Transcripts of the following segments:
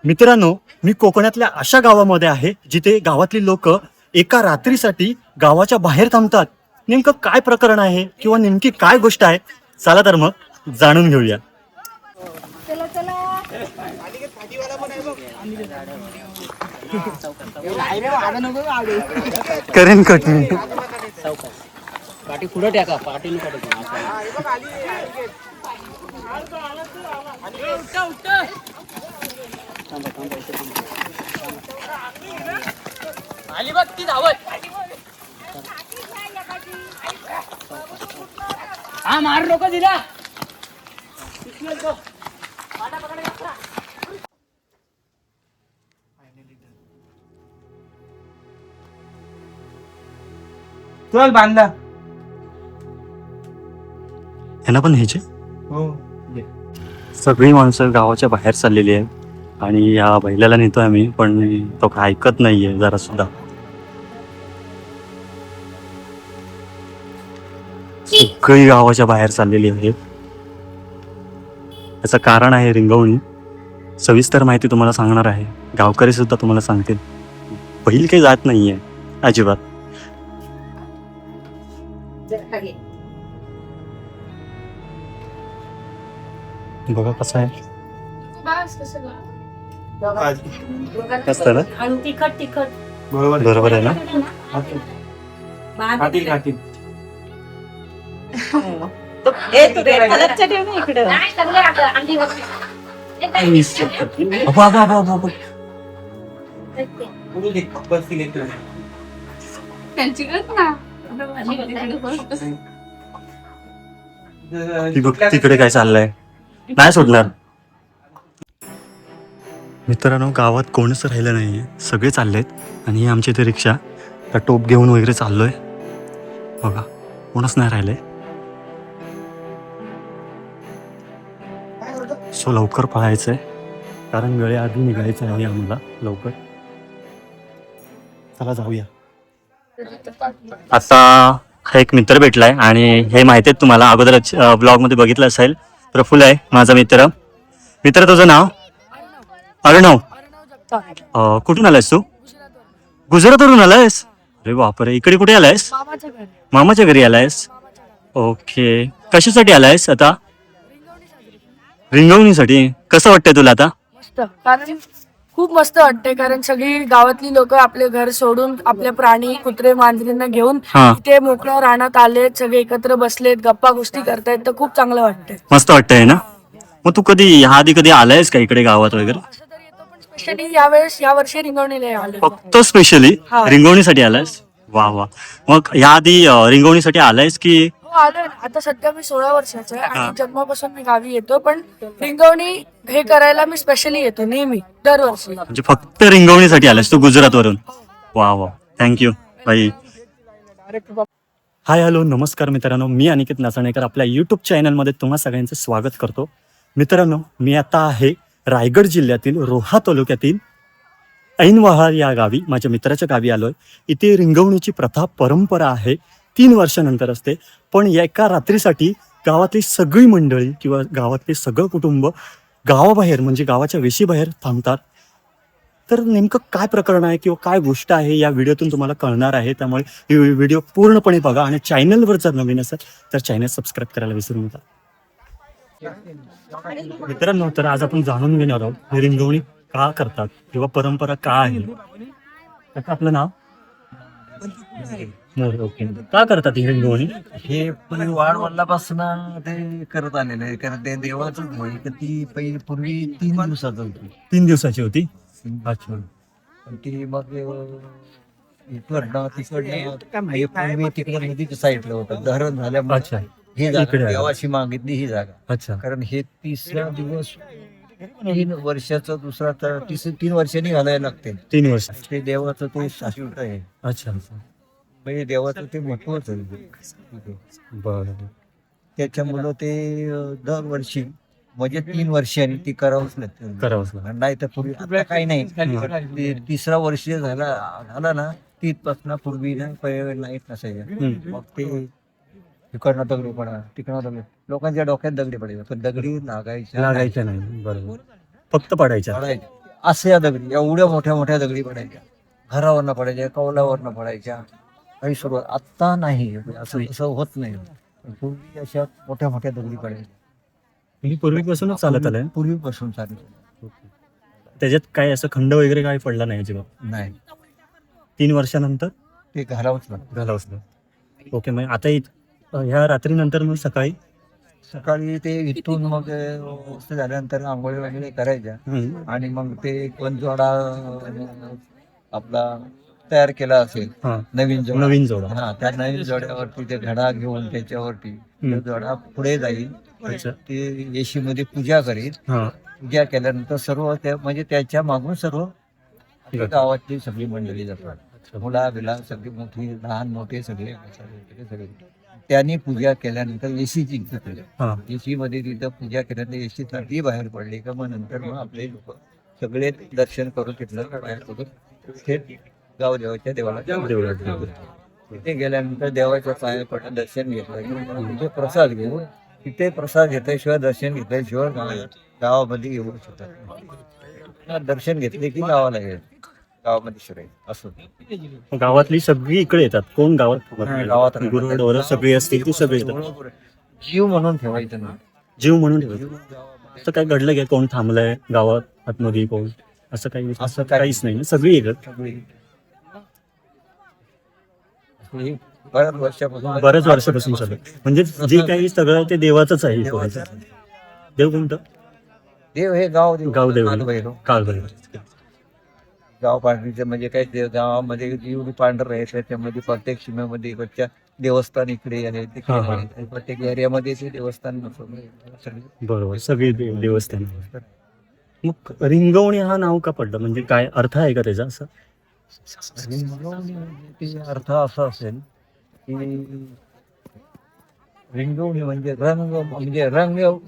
मित्रांनो, मी कोकणातल्या अशा गावामध्ये आहे जिथे गावातली लोक एका रात्रीसाठी गावाच्या बाहेर थांबतात. नेमकं काय प्रकरण आहे किंवा नेमकी काय गोष्ट आहे, चला तर मग जाणून घेऊया. चला चला करेन कट मी. पाठी पुढे टाका पाठी आली बघ ती धावत. हा मार लोक दिला. चल बांधला. ह्यांना पण न्यायचे. हो सगळी माणसं गावाच्या बाहेर चाललेली आहेत आणि या बैलाला नेतोय आम्ही, पण तो काय ऐकत नाहीये जरा सुद्धा. सगळी गावाच्या बाहेर चाललेली आहेत. याचं कारण आहे रिंगवणी. सविस्तर माहिती तुम्हाला सांगणार आहे, गावकरी सुद्धा तुम्हाला सांगतील. बैल काही जात नाहीये अजिबात. बघा कसं आहे. कसं ना, आणि तिखट तिखट बरोबर बरोबर आहे ना. खातील खातील. अबा, अबा, अबा, अबा, अबा. ती बघ तिकडे काय चाललंय, नाही सोडणार. मित्रांनो, गावात कोणच राहिलं नाहीये, सगळे चाललेत. आणि ही आमची इथे रिक्षा, त्या टोप घेऊन वगैरे चाललोय. बघा कोणच नाही राहिले. सो लवकर पळायचंय, कारण वेळेआधी निघायचं आहे आम्हाला लवकर. चला जाऊया. आता हा एक मित्र भेटलाय आणि हे माहिती आहे तुम्हाला, अगोदरच ब्लॉग मध्ये बघितलं असेल. प्रफुल्ल आहे माझा मित्र. मित्र, तुझं नाव? अर्णव. कुठून आलायस तू? गुजरातवरून आलायस? अरे बापरे, इकडे कुठे आलायस? मामाच्या घरी आलायस. ओके, कशासाठी आलायस आता? रिंगवणीसाठी. कसं वाटतंय तुला आता? मस्त, कारण खूप मस्त वाटतंय, कारण सगळी गावातली लोक आपले घर सोडून आपले प्राणी कुत्रे मांजरींना घेऊन हा, इथे मोकळ्या रानात आलेत, सगळे एकत्र बसलेत, गप्पा गोष्टी करतायत, तर खूप चांगलं वाटतंय. मस्त वाटतंय ना. मग तू कधी ह्या आधी कधी आलायस का इकडे गावात वगैरे? असं तर येतो, पण स्पेशली या वर्षी रिंगवणीला आले. फक्त स्पेशली हा. रिंगवणीसाठी आलायस? वा वा. मग ह्या आधी रिंगवणीसाठी आलायस की? हो, आलोय ना. आता सध्या मी 16 वर्षाचा आहे हा. आणि जन्मापासून मी गावी येतो, पण रिंगवणी हे करायला मी स्पेशली येतो नेहमी, दरवर्षी. म्हणजे फक्त रिंगवणीसाठी आलास तू गुजरातवरून? वा वा, थँक्यू बाई. हाय हॅलो नमस्कार मित्रांनो, मी अनिकेत नाचणेकर आपल्या यूट्यूब चॅनलमध्ये तुम्हा सगळ्यांचं स्वागत करतो. मित्रांनो, मी आता आहे रायगड जिल्ह्यातील रोहा तालुक्यातील ऐनवहाळ या गावी, माझ्या मित्राच्या गावी आलोय. इथे रिंगवणीची प्रथा परंपरा आहे, 3 वर्षानंतर असते. पण एका रात्रीसाठी गावातली सगळी मंडळी किंवा गावातले सगळं कुटुंब गावाबाहेर म्हणजे गावाच्या वेशीबाहेर थांबतात. तर नेमकं काय प्रकरण आहे किंवा काय गोष्ट आहे या व्हिडिओतून तुम्हाला कळणार आहे. त्यामुळे ही व्हिडिओ पूर्णपणे बघा आणि चॅनलवर जर नवीन असेल तर चॅनल सबस्क्राईब करायला विसरू नका. मित्रांनो, तर आज आपण जाणून घेणार आहोत हे रिंगवणी का करतात किंवा परंपरा का आहे. त्याचं आपलं नाव? ओके. का करतात ही रिंगवणी? हे पूर्वी वाढ वडिलापासून ते करत आलेलं आहे, कारण ते देवाच ती पहिली पूर्वी 3 दिवसाचं होती. 3 दिवसाची होती. अच्छा. पण ती मग इकडनं तिकडनं हे पूर्वी तिकडे नदीच्या साईडला होतं, धरण झाल्यामुळे अच्छा. ही इकडे जागा आहे. देवाशी मागितली ही जागा. अच्छा. कारण हे 3रा दिवस 3 वर्षाचा दुसरा तर 3 वर्षांनी घालायला लागते. 3 वर्ष. ते देवाचं ते शाश्वत आहे, अच्छा. म्हणजे देवाचं ते महत्वच आहे. बरं. त्याच्यामुळं ते दरवर्षी म्हणजे 3 वर्षांनी ती करावंच लागतं. करावंच लागतं. नाही तर पूर्वी आता काही नाही. ते 3रा वर्ष झाला ना, तिथपासून पूर्वी ना लाईट नसायचं. मग ते तिकडनं दगडी पडा, तिकडनं दगडी, लोकांच्या डोक्यात दगडी पडायचं, पण दगडी लागायच्या लागायचं नाही. बरोबर. फक्त पडायच्या. पडायच्या. अशा दगडी एवढ्या मोठ्या मोठ्या दगडी पडायच्या, घरावरनं पडायच्या, कौलावरनं पडायच्या. काही सुरुवात आत्ता नाही, असं होत नाही. पूर्वी अशा मोठ्या मोठ्या दगडी पडायच्या, म्हणजे पूर्वीपासूनच चालत आलंय. पूर्वीपासून चालू. त्याच्यात काय असं खंड वगैरे काय पडला नाही अजिबात. नाही 3 वर्षानंतर ते घालावंच लागतं. झालं असलं. ओके, मग आता ह्या रात्रीनंतर मग सकाळी सकाळी ते इथून मग असं झाल्यानंतर आंघोळी वगैरे करायच्या आणि मग ते कोणजोडा आपला तयार केला असेल हा नवीन जोडा, नवीन जोडा. हा त्या नवीन जोड्यावरती ते घडा घेऊन त्याच्यावरती तो जोडा पुढे जाईल. अच्छा. ते येशी मध्ये पूजा करेल. हा पूजा केल्यानंतर सर्व त्या म्हणजे त्याच्या मागून सर्व गावातली सगळी मंडळी जातात. मुला बिला सगळी मोठी लहान मोठे सगळे सगळे त्यांनी पूजा केल्यानंतर एसीची हा एसी मध्ये तिथं पूजा केल्यानंतर एसी साठी बाहेर पडली का मग नंतर मग आपले लोक सगळे दर्शन करून तिथलं बाहेर पडून थेट गाव देवाच्या देवाला देवळात. तिथे गेल्यानंतर देवाच्या पाया पडून दर्शन घेतलं. तिथे प्रसाद घेऊन तिथे प्रसाद घेतल्याशिवाय दर्शन घेतल्याशिवाय गावामध्ये येऊ शकतात. दर्शन घेतले की गावाला येईल, गावामध्ये शिराय असं. गावातली सगळी इकडे येतात. कोण गावात गावात गुरुवार सगळी असतील ती सगळी येतात. जीव म्हणून ठेवायचं नाही. जीव म्हणून ठेवतात. असं काय घडलं की कोण थांबलंय गावात आतमध्ये कोण असं काही असं काहीच नाही ना, सगळी येतात. सगळी बऱ्याच वर्षापासून बऱ्याच वर्षापासून सगळं म्हणजे जे काही सगळं ते देवाचंच आहे. देव कोणतं? देव हे गाव गावदेव कालभैरव. कालभैरव. गाव पांढरीचं म्हणजे काय गावामध्ये जेवढी पांढर आहे त्याच्यामध्ये प्रत्येक सीमेमध्ये इकडच्या देवस्थान इकडे आहे, तिकडे हा, हा. आहे. प्रत्येक एरियामध्ये ते देवस्थान सगळे. बरोबर, सगळी देवस्थान. मग रिंगवणी हा नाव का पडलं, म्हणजे काय अर्थ आहे का त्याचा? असं रिंगवणी अर्थ असा असेल की रिंगवणी म्हणजे रंग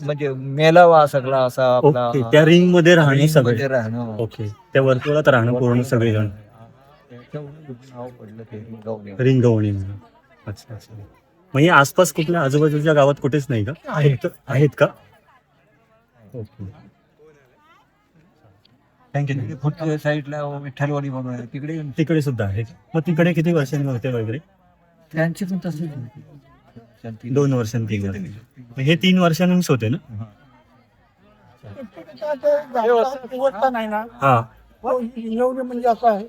म्हणजे मेलावा सगळा असा आपला ओके, त्या रिंग मध्ये राहणे सगळे. मध्ये राहणं. ओके, त्या वर्तुळात राहणं पूर्ण सगळेजण. त्याच्यामुळे नाव पडलं ते रिंगवणी. रिंगवणी म्हणून. अच्छा अच्छा. मग हे आसपास कुठल्या आजूबाजूच्या गावात कुठेच नाही का? आहेत का? Okay, thank you. पुढच्या साईडला विठ्ठलवाडी म्हणून आहे, तिकडे तिकडे सुद्धा आहे. मग तिकडे किती वर्षांनी होते वगैरे? त्यांची पण तसं 2 वर्षांनी 3 वर्षांनी. मग हे 3 वर्षांनीच होते ना? देवस्थान आहे ना, हा रिंगवणे म्हणजे असं आहे,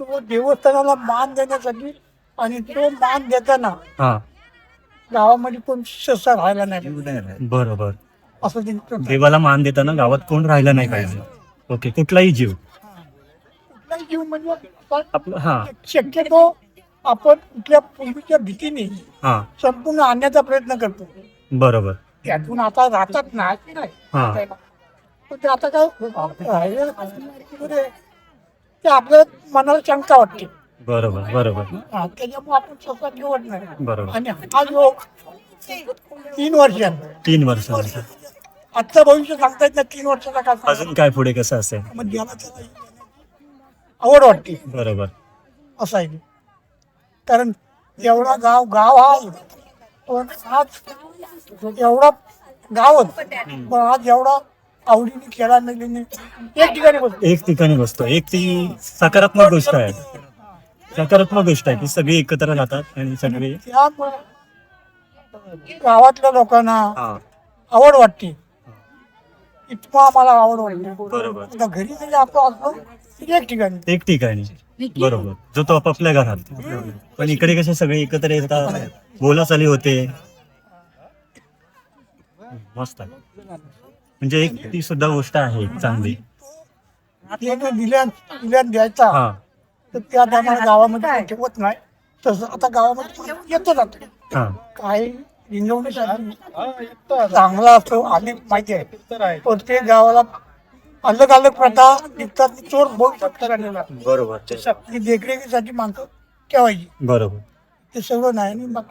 तो देवस्थानाला मान देण्यासाठी आणि तो मान देताना हा गावामध्ये कोण ससा राहायला नाही बरोबर. असं त्यांचं देवाला मान देताना गावात कोण राहिला नाही पाहिजे. ओके, कुठलाही जीव कुठलाही जीव म्हणजे आपण आपलं. हा शक्यतो आपण कुठल्या पूर्वीच्या भीतीने हा संपूर्ण आणण्याचा प्रयत्न करतो. बरोबर. त्यातून आता राहतात ना की नाही हा. पण ते आता काय राहिलेलं नाही. ते आपल्या मनाला शंका वाटते. बरोबर बरोबर हा, त्याच्यामुळे आपण स्वतः ठेवत नाही. बरोबर. आणि हा योग 3 वर्षांत 3 वर्षांचा. आजचं भविष्य सांगता येत नाही. 3 वर्षाचा काय सांगता. अजून काय पुढे कसं असेल? मग ज्याला त्याला आवड वाटते बरोबर. असं आहे ते. कारण एवढा गाव हा आहे. पण आज एवढा गावच पण आज एवढा आवडीने खेळा नाही एक ठिकाणी बसतो. एक ठिकाणी बसतो. एक ती सकारात्मक गोष्ट आहे. सकारात्मक गोष्ट आहे की सगळे एकत्र राहतात आणि सगळे. त्यामुळे गावातल्या लोकांना हा आवड वाटते. इतकं आम्हाला आवड वाटते. बरोबर. आता घरी जरी आपण असलो तरी एक ठिकाणी एक ठिकाणी. बरोबर, जो तो आपापल्या घरात. पण इकडे कसे सगळे एकत्र येतात, बोलाचाली होते. मस्त आहे. म्हणजे एक ती सुद्धा गोष्ट आहे चांगली. दिल्या द्यायचा हा तर त्या टायमाला गावामध्ये ठेवत नाही. तसं आता गावामध्ये येतो जातो. हा काही रिंगवण्यासाठी चांगला असतो आम्ही माहिती आहे. प्रत्येक गावाला अलग अलग प्रथा निघतात. चोर बहुत शकतात. बरोबर ती देखरेखीसाठी माणसं ठेवायची. बरोबर. ते सगळं नाही. आणि मग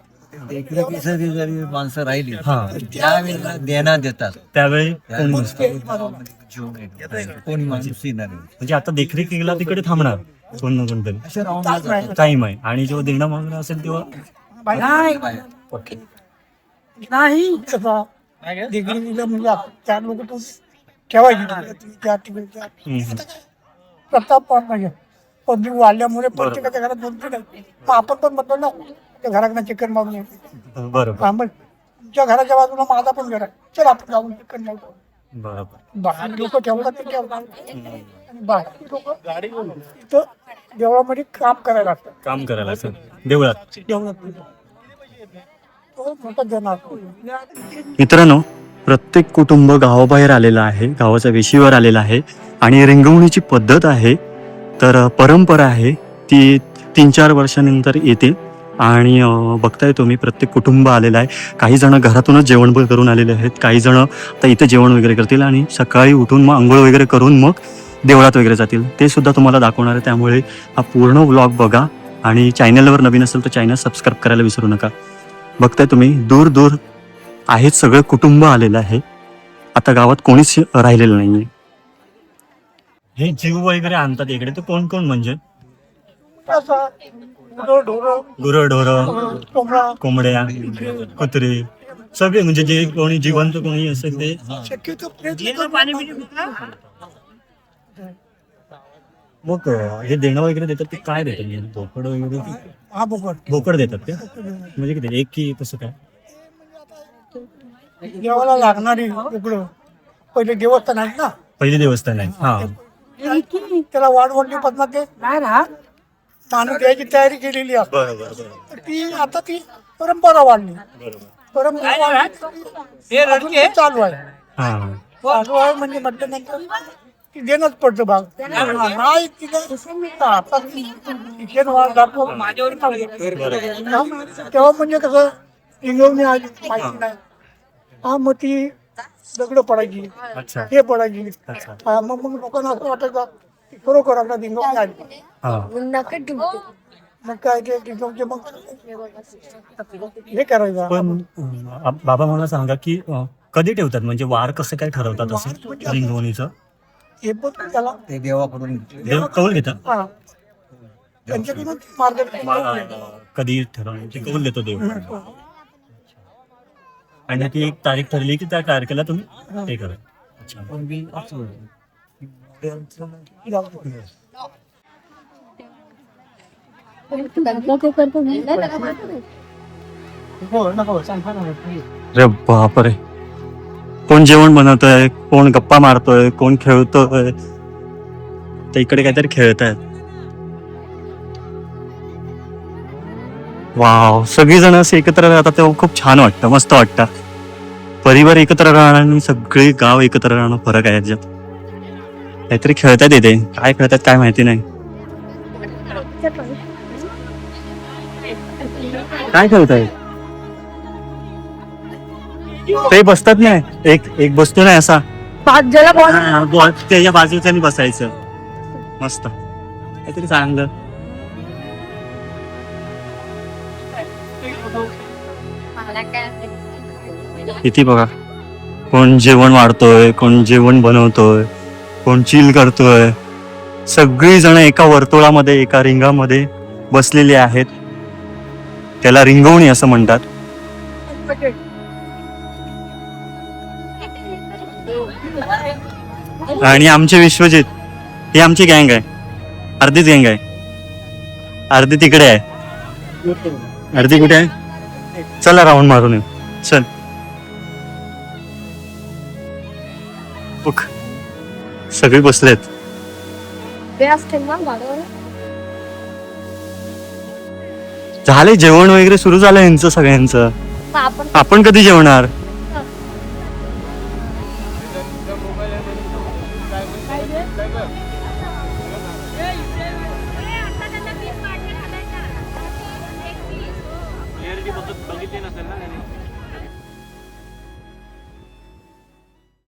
देखरेखीसाठी जरी माणसं राहिली हा त्यावेळेला देण्यात देतात. त्यावेळी कोण नसतं. जीव नाही. कोणी माणूस येणार नाही. म्हणजे आता देखरेखीला तिकडे थांबणार कोण ना कोणतरी. अशा राहून टाइम आहे आणि जेव्हा देणं मागणं असेल तेव्हा नाही तसा देखरेखीला म्हणजे 4 लोक तो ठेवायची त्या तिकडे प्रताप म्हणजे पब्लिक वाढल्यामुळे प्रत्येकाच्या घरात 2-3 आहे. मग आपण पण म्हणतो ना त्या घराकडे चिकन मागून येते बरोबर मग तुमच्या घराच्या बाजूला माझा पण घर आहे, चल आपण जाऊन चिकन मागू. बरोबर बाहेर लोक ठेवतात ते ठेवतात आणि बाहेर लोक इथं देवळामध्ये काम करायला लागतात. काम करायला असं देवळात. मित्रांनो, प्रत्येक कुटुंब गावाबाहेर आलेलं आहे, गावाच्या वेशीवर आलेलं आहे आणि रिंगवणीची पद्धत आहे तर परंपरा आहे ती 3-4 वर्षानंतर येते आणि बघताय तुम्ही प्रत्येक कुटुंब आलेलं आहे. काही जण घरातूनच जेवण करून आलेले आहेत, काही जण आता इथे जेवण वगैरे करतील आणि सकाळी उठून मग आंघोळ वगैरे करून मग देवळात वगैरे जातील. ते सुद्धा तुम्हाला दाखवणार आहे. त्यामुळे हा पूर्ण व्लॉग बघा आणि चॅनलवर नवीन असेल तर चॅनल सबस्क्राईब करायला विसरू नका. बघताय तुम्ही दूर दूर आहेत, सगळं कुटुंब आलेलं आहे. आता गावात कोणीच राहिलेलं नाहीये. हे जीव वगैरे आणतात इकडे तर कोण कोण म्हणजे गुरं कोंबड्या कुत्रे सगळे म्हणजे जे कोणी जिवंत कोणी असेल ते. मग हे देणं वगैरे देतात ते काय देतात? बोकड वगैरे हा बोकड बोकड देतात ते म्हणजे किती एक की कसं काय? देवाला लागणारी बोकडं पहिले देवस्थान आहेत ना, पहिले देवस्थान आहे. हा त्याला वाढवणी पद्धत ते तांदूळ द्यायची तयारी केलेली असते. बरोबर तर ती आता ती परंपरा वाढली. परंपरा वाढली अजून चालू आहे. हा चालू आहे म्हणजे म्हटल्यानंतर ती देणंच पडतं भाग. नाही तिला आता शिक्षण वाढ तेव्हा म्हणजे कसं इंगवणी आली माहिती नाही. हा मग ती दगड पडायची, अच्छा हे पडायची. अच्छा हा मग लोकांना असं वाटायचं की खरोखर आपला इंगवणी आली. हा मग काय ते इंगवचे मग हे करायचं. पण बाबा मला सांगा की कधी ठेवतात म्हणजे वार कसं काय ठरवतात असं रिंगवणीचं? हे पण त्याला ते देवाकडून देव कौल घेतात. हा त्यांच्याकडून मार्ग कधी ठरवण्याची कौल देतो देव आणि ती एक तारीख ठरली की त्या तारखेला तुम्ही हे करा. अच्छा अरे बापरे, कोण जेवण बनवतोय, कोण गप्पा मारतोय, कोण खेळतोय. तर इकडे काहीतरी खेळत आहेत. वाव, सगळी जण असे एकत्र राहतात तेव्हा खूप छान वाटतं, मस्त वाटतं. परिवार एकत्र राहणं आणि सगळे गाव एकत्र राहणं फरक आहे याच्यात. काहीतरी खेळतात इथे, काय खेळतात काय माहिती नाही. काय खेळताय? ते बसतात नाही, एक बसतो नाही असा ज्याला त्याच्या बाजूच्यानी बसायचं. मस्त काहीतरी चांगलं. किती बघा, कोण जेवण वाढतोय, कोण जेवण बनवतोय, कोण चिल करतोय. सगळी जण एका वर्तुळामध्ये एका रिंगामध्ये बसलेली आहेत. त्याला रिंगवणी असं म्हणतात. आणि आमचे विश्वजित ही आमची गँग आहे, अर्धीच गँग आहे. अर्धी तिकडे आहे, अर्धी कुठे आहे? चला राऊंड मारून येऊ. चल सगळे बसलेत. झाले जेवण वगैरे सुरू झालं यांचं सगळ्यांचं. आपण कधी जेवणार?